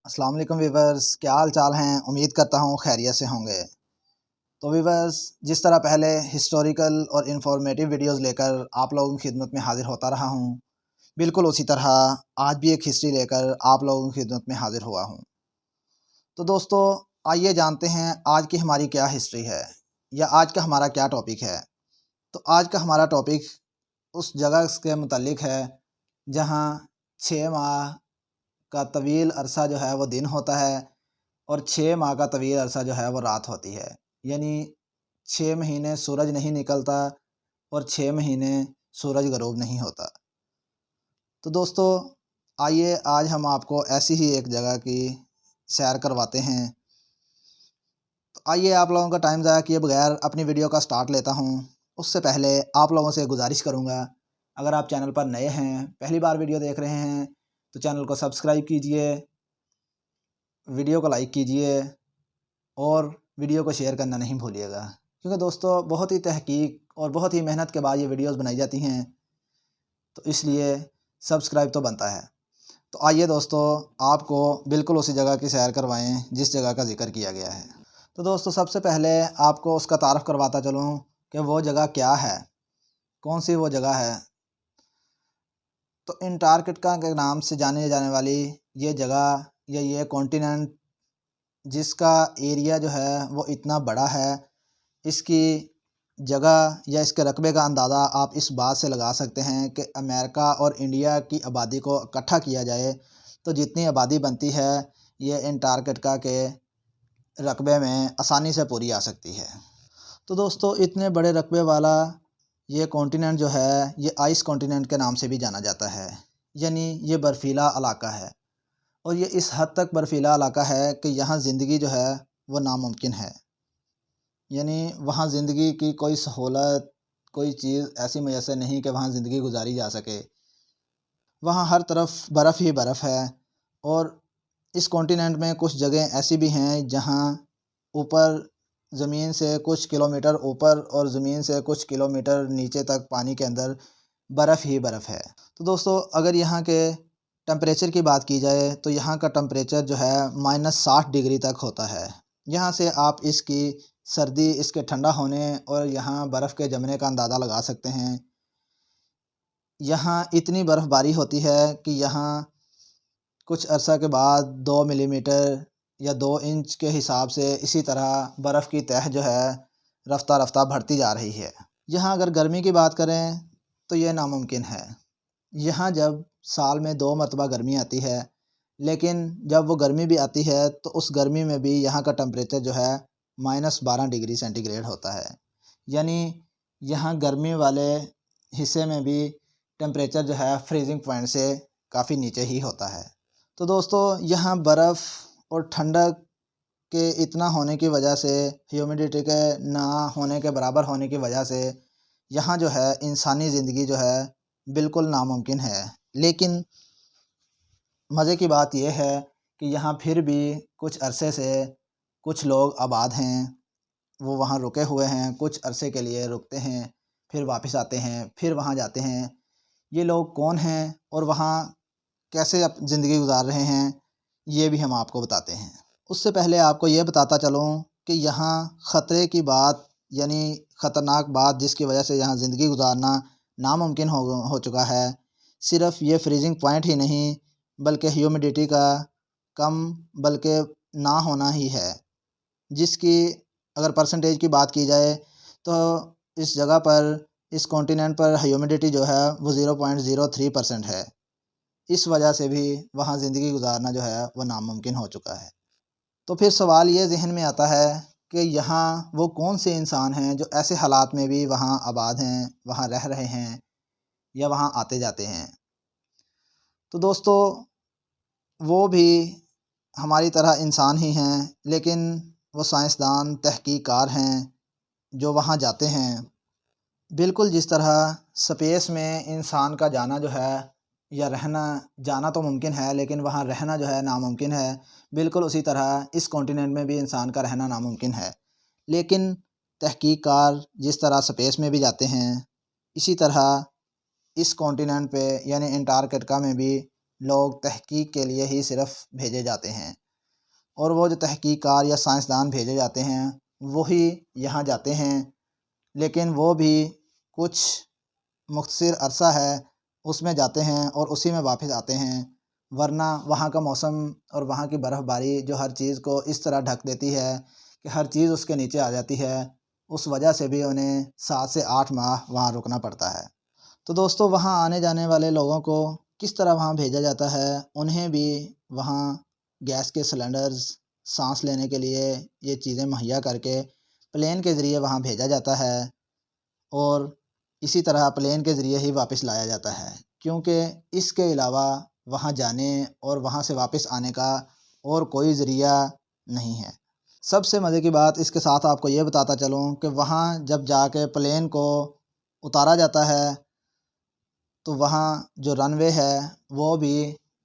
السلام علیکم ویورز، کیا حال چال ہیں؟ امید کرتا ہوں خیریت سے ہوں گے۔ تو ویورز، جس طرح پہلے ہسٹوریکل اور انفارمیٹیو ویڈیوز لے کر آپ لوگوں کی خدمت میں حاضر ہوتا رہا ہوں، بالکل اسی طرح آج بھی ایک ہسٹری لے کر آپ لوگوں کی خدمت میں حاضر ہوا ہوں۔ تو دوستو، آئیے جانتے ہیں آج کی ہماری کیا ہسٹری ہے یا آج کا ہمارا کیا ٹاپک ہے۔ تو آج کا ہمارا ٹاپک اس جگہ کے متعلق ہے جہاں 6 ماہ کا طویل عرصہ جو ہے وہ دن ہوتا ہے اور 6 ماہ کا طویل عرصہ جو ہے وہ رات ہوتی ہے، یعنی 6 مہینے سورج نہیں نکلتا اور 6 مہینے سورج غروب نہیں ہوتا۔ تو دوستو، آئیے آج ہم آپ کو ایسی ہی ایک جگہ کی سیر کرواتے ہیں۔ تو آئیے آپ لوگوں کا ٹائم ضائع کیے بغیر اپنی ویڈیو کا سٹارٹ لیتا ہوں۔ اس سے پہلے آپ لوگوں سے گزارش کروں گا، اگر آپ چینل پر نئے ہیں، پہلی بار ویڈیو دیکھ رہے ہیں تو چینل کو سبسکرائب کیجئے، ویڈیو کو لائک کیجئے اور ویڈیو کو شیئر کرنا نہیں بھولیے گا، کیونکہ دوستو بہت ہی تحقیق اور بہت ہی محنت کے بعد یہ ویڈیوز بنائی جاتی ہیں، تو اس لیے سبسکرائب تو بنتا ہے۔ تو آئیے دوستو، آپ کو بالکل اسی جگہ کی سیر کروائیں جس جگہ کا ذکر کیا گیا ہے۔ تو دوستو، سب سے پہلے آپ کو اس کا تعارف کرواتا چلوں کہ وہ جگہ کیا ہے، کون سی وہ جگہ ہے۔ تو انٹارکٹیکا کے نام سے جانے جانے والی یہ جگہ یا یہ کانٹیننٹ، جس کا ایریا جو ہے وہ اتنا بڑا ہے، اس کی جگہ یا اس کے رقبے کا اندازہ آپ اس بات سے لگا سکتے ہیں کہ امریکہ اور انڈیا کی آبادی کو اکٹھا کیا جائے تو جتنی آبادی بنتی ہے یہ انٹارکٹیکا کے رقبے میں آسانی سے پوری آ سکتی ہے۔ تو دوستو، اتنے بڑے رقبے والا یہ کانٹیننٹ جو ہے یہ آئس کانٹیننٹ کے نام سے بھی جانا جاتا ہے، یعنی یہ برفیلا علاقہ ہے، اور یہ اس حد تک برفیلا علاقہ ہے کہ یہاں زندگی جو ہے وہ ناممکن ہے، یعنی وہاں زندگی کی کوئی سہولت، کوئی چیز ایسی میسر نہیں کہ وہاں زندگی گزاری جا سکے۔ وہاں ہر طرف برف ہی برف ہے، اور اس کانٹیننٹ میں کچھ جگہیں ایسی بھی ہیں جہاں اوپر زمین سے کچھ کلومیٹر اوپر اور زمین سے کچھ کلومیٹر نیچے تک پانی کے اندر برف ہی برف ہے۔ تو دوستو، اگر یہاں کے ٹمپریچر کی بات کی جائے تو یہاں کا ٹمپریچر جو ہے -60 ڈگری تک ہوتا ہے۔ یہاں سے آپ اس کی سردی، اس کے ٹھنڈا ہونے اور یہاں برف کے جمنے کا اندازہ لگا سکتے ہیں۔ یہاں اتنی برف باری ہوتی ہے کہ یہاں کچھ عرصہ کے بعد 2 ملی میٹر یا 2 انچ کے حساب سے اسی طرح برف کی تہ جو ہے رفتہ رفتہ بڑھتی جا رہی ہے۔ یہاں اگر گرمی کی بات کریں تو یہ ناممکن ہے۔ یہاں جب سال میں 2 مرتبہ گرمی آتی ہے، لیکن جب وہ گرمی بھی آتی ہے تو اس گرمی میں بھی یہاں کا ٹمپریچر جو ہے -12 ڈگری سینٹی گریڈ ہوتا ہے، یعنی یہاں گرمی والے حصے میں بھی ٹمپریچر جو ہے فریزنگ پوائنٹ سے کافی نیچے ہی ہوتا ہے۔ تو دوستو، یہاں برف اور ٹھنڈک کے اتنا ہونے کی وجہ سے، ہیومیڈیٹی کے نہ ہونے کے برابر ہونے کی وجہ سے یہاں جو ہے انسانی زندگی جو ہے بالکل ناممکن ہے۔ لیکن مزے کی بات یہ ہے کہ یہاں پھر بھی کچھ عرصے سے کچھ لوگ آباد ہیں، وہ وہاں رکے ہوئے ہیں، کچھ عرصے کے لیے رکتے ہیں، پھر واپس آتے ہیں، پھر وہاں جاتے ہیں۔ یہ لوگ کون ہیں اور وہاں کیسے زندگی گزار رہے ہیں، یہ بھی ہم آپ کو بتاتے ہیں۔ اس سے پہلے آپ کو یہ بتاتا چلوں کہ یہاں خطرے کی بات، یعنی خطرناک بات جس کی وجہ سے یہاں زندگی گزارنا ناممکن ہو چکا ہے، صرف یہ فریزنگ پوائنٹ ہی نہیں بلکہ ہیومیڈیٹی کا کم بلکہ نہ ہونا ہی ہے، جس کی اگر پرسنٹیج کی بات کی جائے تو اس جگہ پر، اس کانٹیننٹ پر ہیومیڈیٹی جو ہے وہ 0.03% ہے۔ اس وجہ سے بھی وہاں زندگی گزارنا جو ہے وہ ناممکن ہو چکا ہے۔ تو پھر سوال یہ ذہن میں آتا ہے کہ یہاں وہ کون سے انسان ہیں جو ایسے حالات میں بھی وہاں آباد ہیں، وہاں رہ رہے ہیں یا وہاں آتے جاتے ہیں۔ تو دوستو، وہ بھی ہماری طرح انسان ہی ہیں، لیکن وہ سائنسدان، تحقیق کار ہیں جو وہاں جاتے ہیں۔ بالکل جس طرح سپیس میں انسان کا جانا جو ہے یا رہنا، جانا تو ممکن ہے لیکن وہاں رہنا جو ہے ناممکن ہے، بالکل اسی طرح اس کانٹیننٹ میں بھی انسان کا رہنا ناممکن ہے۔ لیکن تحقیق کار جس طرح سپیس میں بھی جاتے ہیں، اسی طرح اس کانٹیننٹ پہ یعنی انٹارکٹیکا میں بھی لوگ تحقیق کے لیے ہی صرف بھیجے جاتے ہیں، اور وہ جو تحقیق کار یا سائنسدان بھیجے جاتے ہیں وہی یہاں جاتے ہیں، لیکن وہ بھی کچھ مختصر عرصہ ہے اس میں جاتے ہیں اور اسی میں واپس آتے ہیں، ورنہ وہاں کا موسم اور وہاں کی برف باری جو ہر چیز کو اس طرح ڈھک دیتی ہے کہ ہر چیز اس کے نیچے آ جاتی ہے، اس وجہ سے بھی انہیں 7 سے 8 ماہ وہاں رکنا پڑتا ہے۔ تو دوستو، وہاں آنے جانے والے لوگوں کو کس طرح وہاں بھیجا جاتا ہے؟ انہیں بھی وہاں گیس کے سلنڈرز، سانس لینے کے لیے یہ چیزیں مہیا کر کے پلین کے ذریعے وہاں بھیجا جاتا ہے، اور اسی طرح پلین کے ذریعے ہی واپس لایا جاتا ہے، کیونکہ اس کے علاوہ وہاں جانے اور وہاں سے واپس آنے کا اور کوئی ذریعہ نہیں ہے۔ سب سے مزے کی بات اس کے ساتھ آپ کو یہ بتاتا چلوں کہ وہاں جب جا کے پلین کو اتارا جاتا ہے تو وہاں جو رن وے ہے وہ بھی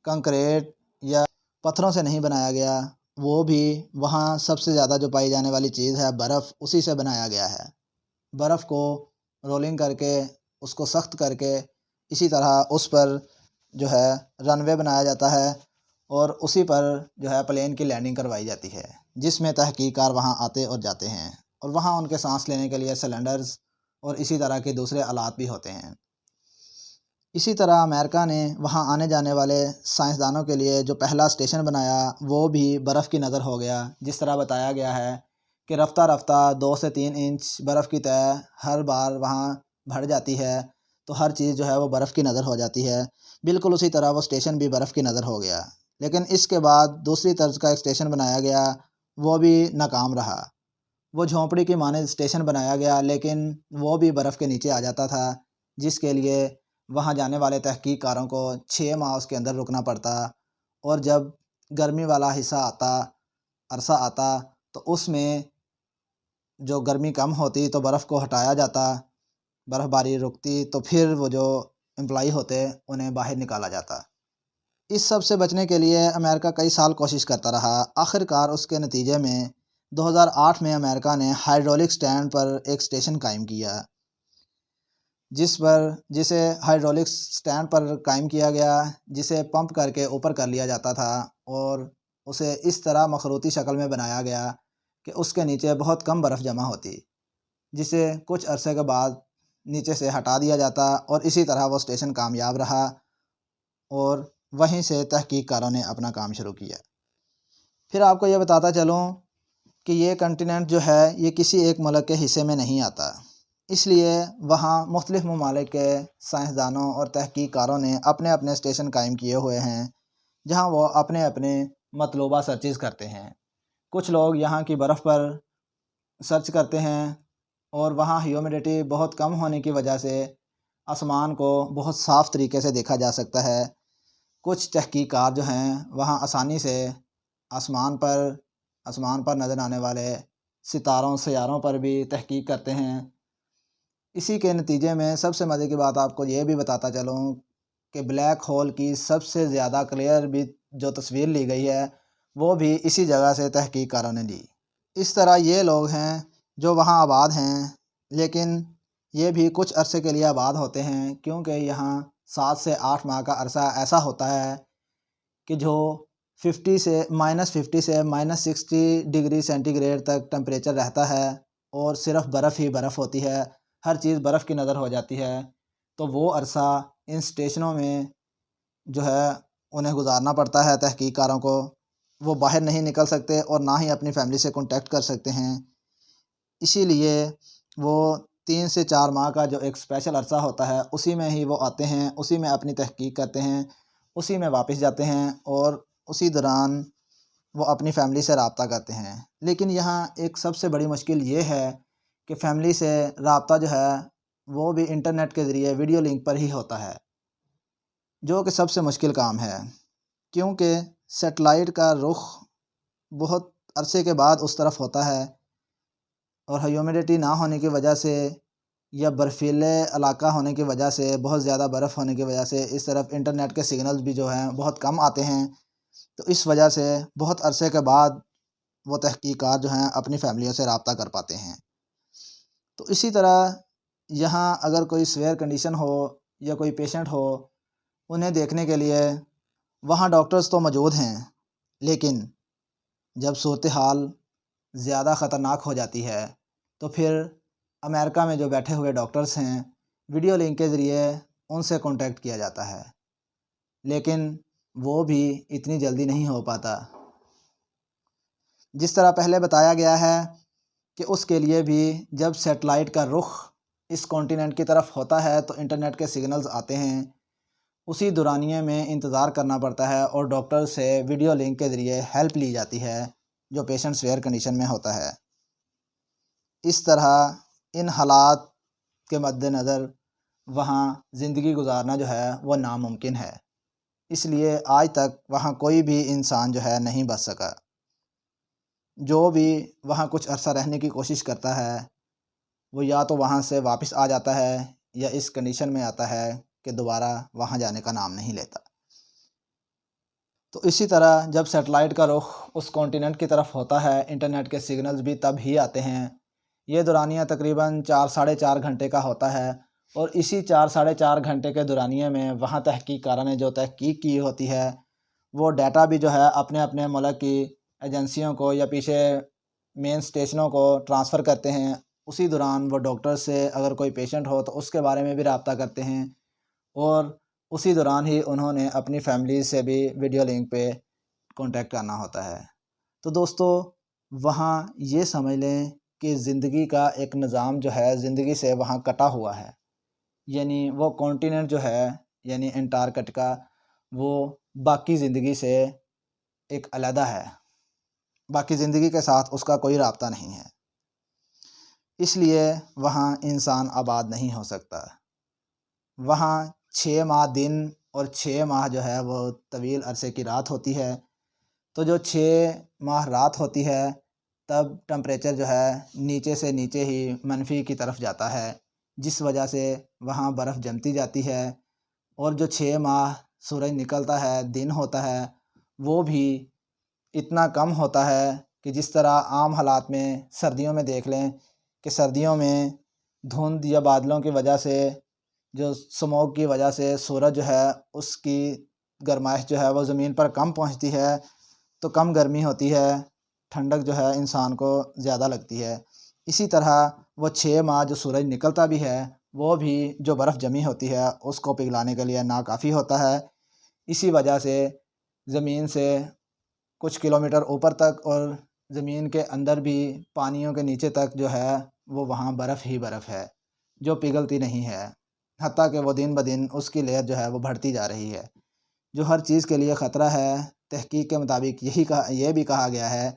کنکریٹ یا پتھروں سے نہیں بنایا گیا، وہ بھی وہاں سب سے زیادہ جو پائی جانے والی چیز ہے برف، اسی سے بنایا گیا ہے۔ برف کو رولنگ کر کے، اس کو سخت کر کے، اسی طرح اس پر جو ہے رن وے بنایا جاتا ہے، اور اسی پر جو ہے پلین کی لینڈنگ کروائی جاتی ہے، جس میں تحقیق کار وہاں آتے اور جاتے ہیں، اور وہاں ان کے سانس لینے کے لیے سلنڈرز اور اسی طرح کے دوسرے آلات بھی ہوتے ہیں۔ اسی طرح امریکہ نے وہاں آنے جانے والے سائنسدانوں کے لیے جو پہلا اسٹیشن بنایا وہ بھی برف کی نظر ہو گیا، جس طرح بتایا گیا ہے کہ رفتہ رفتہ 2 سے 3 انچ برف کی تہ ہر بار وہاں بڑھ جاتی ہے، تو ہر چیز جو ہے وہ برف کی نظر ہو جاتی ہے۔ بالکل اسی طرح وہ اسٹیشن بھی برف کی نظر ہو گیا، لیکن اس کے بعد دوسری طرز کا ایک اسٹیشن بنایا گیا، وہ بھی ناکام رہا۔ وہ جھونپڑی کی مانند اسٹیشن بنایا گیا، لیکن وہ بھی برف کے نیچے آ جاتا تھا، جس کے لیے وہاں جانے والے تحقیق کاروں کو 6 ماہ اس کے اندر رکنا پڑتا، اور جب گرمی والا عرصہ آتا تو اس میں جو گرمی کم ہوتی تو برف کو ہٹایا جاتا، برف باری رکتی تو پھر وہ جو امپلائی ہوتے انہیں باہر نکالا جاتا۔ اس سب سے بچنے کے لیے امریکہ کئی سال کوشش کرتا رہا، آخر کار اس کے نتیجے میں 2008 میں امریکہ نے ہائیڈرولک سٹینڈ پر ایک اسٹیشن قائم کیا، جسے ہائیڈرولک سٹینڈ پر قائم کیا گیا، جسے پمپ کر کے اوپر کر لیا جاتا تھا، اور اسے اس طرح مخروطی شکل میں بنایا گیا کہ اس کے نیچے بہت کم برف جمع ہوتی، جسے کچھ عرصے کے بعد نیچے سے ہٹا دیا جاتا، اور اسی طرح وہ اسٹیشن کامیاب رہا، اور وہیں سے تحقیق کاروں نے اپنا کام شروع کیا۔ پھر آپ کو یہ بتاتا چلوں کہ یہ کنٹیننٹ جو ہے یہ کسی ایک ملک کے حصے میں نہیں آتا، اس لیے وہاں مختلف ممالک کے سائنسدانوں اور تحقیق کاروں نے اپنے اپنے اسٹیشن قائم کیے ہوئے ہیں، جہاں وہ اپنے اپنے مطلوبہ سرچز کرتے ہیں۔ کچھ لوگ یہاں کی برف پر سرچ کرتے ہیں، اور وہاں ہیومیڈیٹی بہت کم ہونے کی وجہ سے آسمان کو بہت صاف طریقے سے دیکھا جا سکتا ہے۔ کچھ تحقیق کار جو ہیں وہاں آسانی سے آسمان پر نظر آنے والے ستاروں، سیاروں پر بھی تحقیق کرتے ہیں۔ اسی کے نتیجے میں سب سے مزے کی بات آپ کو یہ بھی بتاتا چلوں کہ بلیک ہول کی سب سے زیادہ کلیئر بھی جو تصویر لی گئی ہے وہ بھی اسی جگہ سے تحقیق کاروں نے لی۔ اس طرح یہ لوگ ہیں جو وہاں آباد ہیں، لیکن یہ بھی کچھ عرصے کے لیے آباد ہوتے ہیں، کیونکہ یہاں 7 سے 8 ماہ کا عرصہ ایسا ہوتا ہے کہ جو -50 سے -60 ڈگری سینٹی گریڈ تک ٹمپریچر رہتا ہے، اور صرف برف ہی برف ہوتی ہے، ہر چیز برف کی نظر ہو جاتی ہے، تو وہ عرصہ ان اسٹیشنوں میں جو ہے انہیں گزارنا پڑتا ہے تحقیق کاروں کو۔ وہ باہر نہیں نکل سکتے اور نہ ہی اپنی فیملی سے کانٹیکٹ کر سکتے ہیں، اسی لیے وہ 3 سے 4 ماہ کا جو ایک اسپیشل عرصہ ہوتا ہے اسی میں ہی وہ آتے ہیں، اسی میں اپنی تحقیق کرتے ہیں، اسی میں واپس جاتے ہیں، اور اسی دوران وہ اپنی فیملی سے رابطہ کرتے ہیں۔ لیکن یہاں ایک سب سے بڑی مشکل یہ ہے کہ فیملی سے رابطہ جو ہے وہ بھی انٹرنیٹ کے ذریعے ویڈیو لنک پر ہی ہوتا ہے، جو کہ سب سے مشکل کام ہے، کیونکہ سیٹلائٹ کا رخ بہت عرصے کے بعد اس طرف ہوتا ہے، اور ہیومیڈیٹی نہ ہونے کی وجہ سے یا برفیلے علاقہ ہونے کی وجہ سے، بہت زیادہ برف ہونے کی وجہ سے اس طرف انٹرنیٹ کے سگنلز بھی جو ہیں بہت کم آتے ہیں، تو اس وجہ سے بہت عرصے کے بعد وہ تحقیقات جو ہیں اپنی فیملیوں سے رابطہ کر پاتے ہیں۔ تو اسی طرح یہاں اگر کوئی سیویئر کنڈیشن ہو یا کوئی پیشنٹ ہو، انہیں دیکھنے کے لیے وہاں ڈاکٹرز تو موجود ہیں، لیکن جب صورتحال زیادہ خطرناک ہو جاتی ہے تو پھر امریکہ میں جو بیٹھے ہوئے ڈاکٹرز ہیں، ویڈیو لنک کے ذریعے ان سے کانٹیکٹ کیا جاتا ہے، لیکن وہ بھی اتنی جلدی نہیں ہو پاتا۔ جس طرح پہلے بتایا گیا ہے کہ اس کے لیے بھی جب سیٹلائٹ کا رخ اس کانٹیننٹ کی طرف ہوتا ہے تو انٹرنیٹ کے سگنلز آتے ہیں، اسی دورانیے میں انتظار کرنا پڑتا ہے اور ڈاکٹر سے ویڈیو لنک کے ذریعے ہیلپ لی جاتی ہے جو پیشنٹ سیویئر کنڈیشن میں ہوتا ہے۔ اس طرح ان حالات کے مد نظر وہاں زندگی گزارنا جو ہے وہ ناممکن ہے، اس لیے آج تک وہاں کوئی بھی انسان جو ہے نہیں بچ سکا۔ جو بھی وہاں کچھ عرصہ رہنے کی کوشش کرتا ہے وہ یا تو وہاں سے واپس آ جاتا ہے یا اس کنڈیشن میں آتا ہے کہ دوبارہ وہاں جانے کا نام نہیں لیتا۔ تو اسی طرح جب سیٹلائٹ کا رخ اس کانٹیننٹ کی طرف ہوتا ہے، انٹرنیٹ کے سگنلز بھی تب ہی آتے ہیں۔ یہ دورانیہ تقریباً 4-4.5 گھنٹے کا ہوتا ہے، اور اسی 4-4.5 گھنٹے کے دورانیے میں وہاں تحقیق کاروں نے جو تحقیق کی ہوتی ہے وہ ڈیٹا بھی جو ہے اپنے اپنے ملک کی ایجنسیوں کو یا پیچھے مین اسٹیشنوں کو ٹرانسفر کرتے ہیں۔ اسی دوران وہ ڈاکٹر سے اگر کوئی پیشنٹ ہو تو اس کے بارے میں بھی رابطہ کرتے ہیں، اور اسی دوران ہی انہوں نے اپنی فیملی سے بھی ویڈیو لنک پہ کانٹیکٹ کرنا ہوتا ہے۔ تو دوستو وہاں یہ سمجھ لیں کہ زندگی کا ایک نظام جو ہے زندگی سے وہاں کٹا ہوا ہے، یعنی وہ کانٹیننٹ جو ہے یعنی انٹارکٹیکا وہ باقی زندگی سے ایک علیحدہ ہے، باقی زندگی کے ساتھ اس کا کوئی رابطہ نہیں ہے، اس لیے وہاں انسان آباد نہیں ہو سکتا۔ وہاں 6 ماہ دن اور 6 ماہ جو ہے وہ طویل عرصے کی رات ہوتی ہے، تو جو 6 ماہ رات ہوتی ہے تب ٹمپریچر جو ہے نیچے سے نیچے ہی منفی کی طرف جاتا ہے، جس وجہ سے وہاں برف جمتی جاتی ہے، اور جو 6 ماہ سورج نکلتا ہے دن ہوتا ہے وہ بھی اتنا کم ہوتا ہے کہ جس طرح عام حالات میں سردیوں میں دیکھ لیں کہ سردیوں میں دھند یا بادلوں کی وجہ سے جو سموگ کی وجہ سے سورج جو ہے اس کی گرمائش جو ہے وہ زمین پر کم پہنچتی ہے، تو کم گرمی ہوتی ہے، ٹھنڈک جو ہے انسان کو زیادہ لگتی ہے۔ اسی طرح وہ 6 ماہ جو سورج نکلتا بھی ہے وہ بھی جو برف جمی ہوتی ہے اس کو پگھلانے کے لیے ناکافی ہوتا ہے، اسی وجہ سے زمین سے کچھ کلومیٹر اوپر تک اور زمین کے اندر بھی پانیوں کے نیچے تک جو ہے وہ وہاں برف ہی برف ہے جو پگھلتی نہیں ہے، حتیٰ کہ وہ دن بدن اس کی لیئر جو ہے وہ بڑھتی جا رہی ہے، جو ہر چیز کے لیے خطرہ ہے۔ تحقیق کے مطابق یہ بھی کہا گیا ہے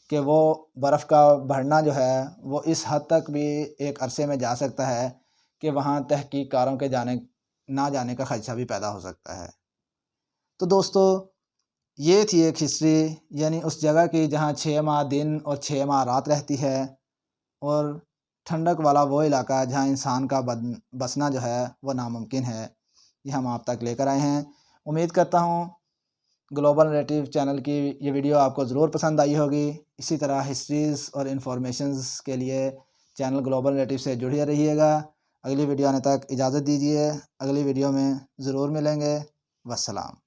کہ وہ برف کا بڑھنا جو ہے وہ اس حد تک بھی ایک عرصے میں جا سکتا ہے کہ وہاں تحقیق کاروں کے نہ جانے کا خدشہ بھی پیدا ہو سکتا ہے۔ تو دوستو یہ تھی ایک ہسٹری، یعنی اس جگہ کی جہاں 6 ماہ دن اور 6 ماہ رات رہتی ہے، اور ٹھنڈک والا وہ علاقہ جہاں انسان کا بسنا جو ہے وہ ناممکن ہے، یہ ہم آپ تک لے کر آئے ہیں۔ امید کرتا ہوں گلوبل نریٹو چینل کی یہ ویڈیو آپ کو ضرور پسند آئی ہوگی۔ اسی طرح ہسٹریز اور انفارمیشنز کے لیے چینل گلوبل نریٹو سے جڑے رہیے گا۔ اگلی ویڈیو آنے تک اجازت دیجیے، اگلی ویڈیو میں ضرور ملیں گے۔ والسلام۔